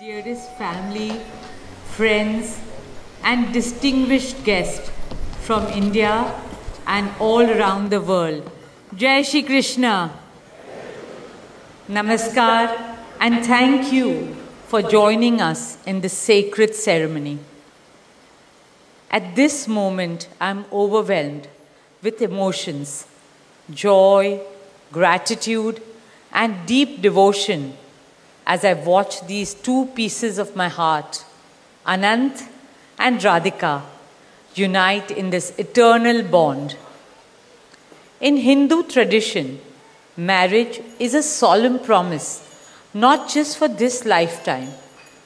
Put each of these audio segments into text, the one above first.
Dearest family, friends, and distinguished guests from India and all around the world. Jai Shri Krishna. Namaskar and thank you for joining us in this sacred ceremony. At this moment, I am overwhelmed with emotions, joy, gratitude, and deep devotion as I watch these two pieces of my heart, Anant and Radhika, unite in this eternal bond. In Hindu tradition, marriage is a solemn promise, not just for this lifetime,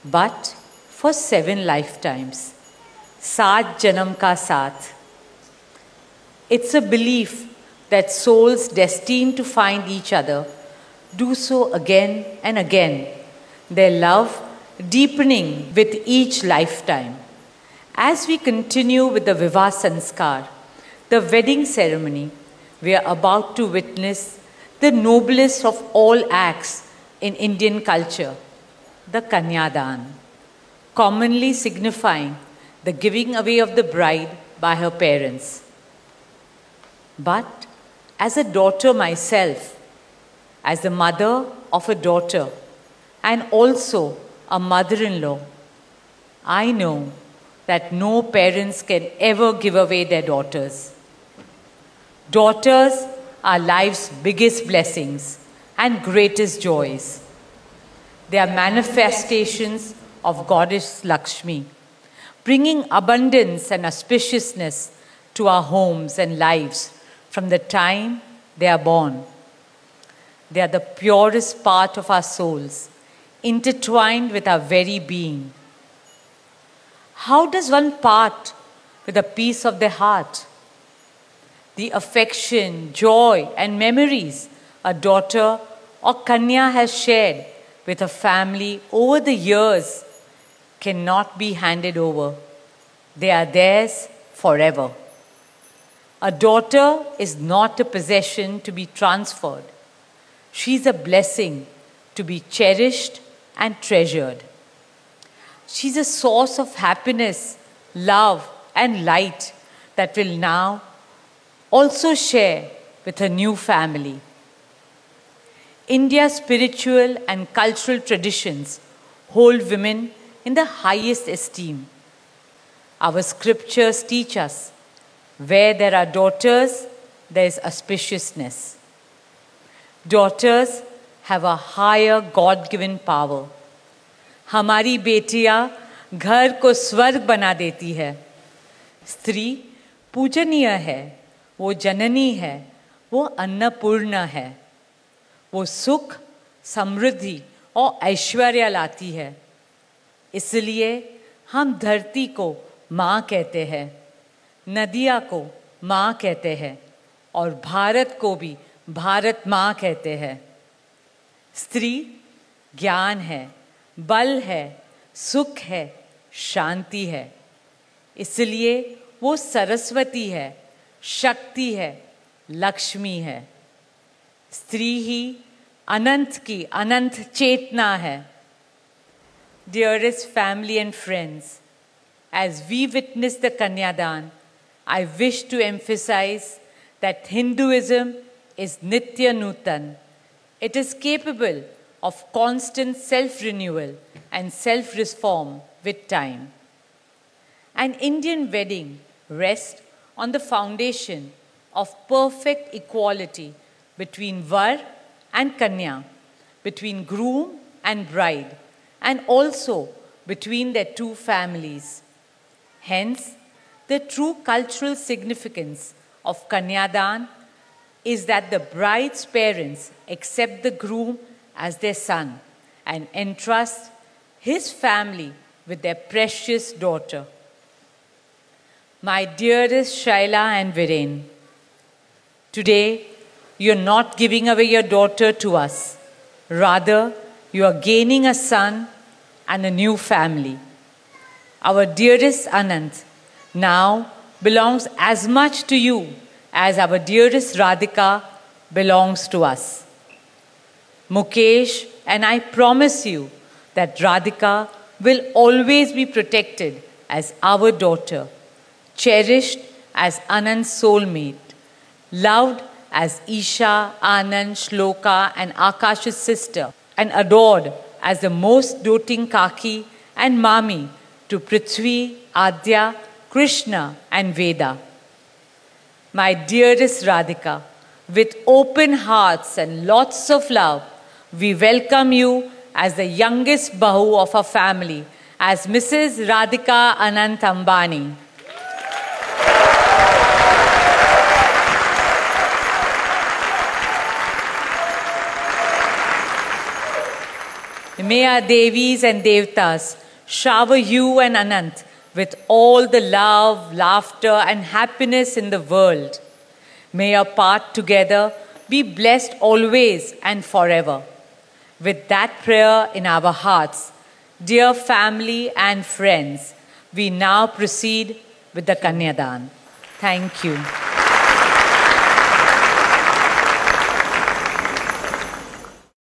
but for 7 lifetimes. Saat Janam Ka Saath. It's a belief that souls destined to find each other do so again and again, their love deepening with each lifetime. As we continue with the Vivah Sanskar, the wedding ceremony, we are about to witness the noblest of all acts in Indian culture, the Kanyadan, commonly signifying the giving away of the bride by her parents. But as a daughter myself, as the mother of a daughter and also a mother-in-law, I know that no parents can ever give away their daughters. Daughters are life's biggest blessings and greatest joys. They are manifestations of Goddess Lakshmi, bringing abundance and auspiciousness to our homes and lives from the time they are born. They are the purest part of our souls, intertwined with our very being. How does one part with a piece of their heart? The affection, joy, and memories a daughter or Kanya has shared with her family over the years cannot be handed over. They are theirs forever. A daughter is not a possession to be transferred. She is a blessing to be cherished and treasured. She is a source of happiness, love, and light that will now also share with her new family. India's spiritual and cultural traditions hold women in the highest esteem. Our scriptures teach us, where there are daughters, there is auspiciousness. Daughters have a higher God-given power. हमारी बेटियां घर को स्वर्ग बना देती है. स्त्री पूजनीय है, वो जननी है, वो अन्नपूर्णा है. वो सुख, समृद्धि और ऐश्वर्य लाती है. इसलिए हम धरती को माँ कहते हैं, नदियाँ को माँ कहते हैं और भारत को भी भारत माँ कहते हैं. स्त्री ज्ञान है, बल है, सुख है, शांति है. इसलिए वो सरस्वती है, शक्ति है, लक्ष्मी है. स्त्री ही अनंत की अनंत चेतना है. Dearest family and friends, as we witness the Kanyadan, I wish to emphasize that Hinduism is Nitya Nutan. It is capable of constant self-renewal and self-reform with time. An Indian wedding rests on the foundation of perfect equality between Var and Kanya, between groom and bride, and also between their two families. Hence, the true cultural significance of Kanyadan is that the bride's parents accept the groom as their son and entrust his family with their precious daughter. My dearest Shaila and Viren, today you are not giving away your daughter to us. Rather, you are gaining a son and a new family. Our dearest Anant now belongs as much to you as our dearest Radhika belongs to us. Mukesh and I promise you that Radhika will always be protected as our daughter, cherished as Anand's soulmate, loved as Isha, Anand, Shloka and Akash's sister, and adored as the most doting Kaki and Mami to Prithvi, Adya, Krishna and Veda. My dearest Radhika, with open hearts and lots of love, we welcome you as the youngest Bahu of our family, as Mrs. Radhika Anant Ambani. May our Devis and Devtas shower you and Anant with all the love, laughter and happiness in the world. May our path together be blessed always and forever. With that prayer in our hearts, dear family and friends, we now proceed with the Kanyadan. Thank you.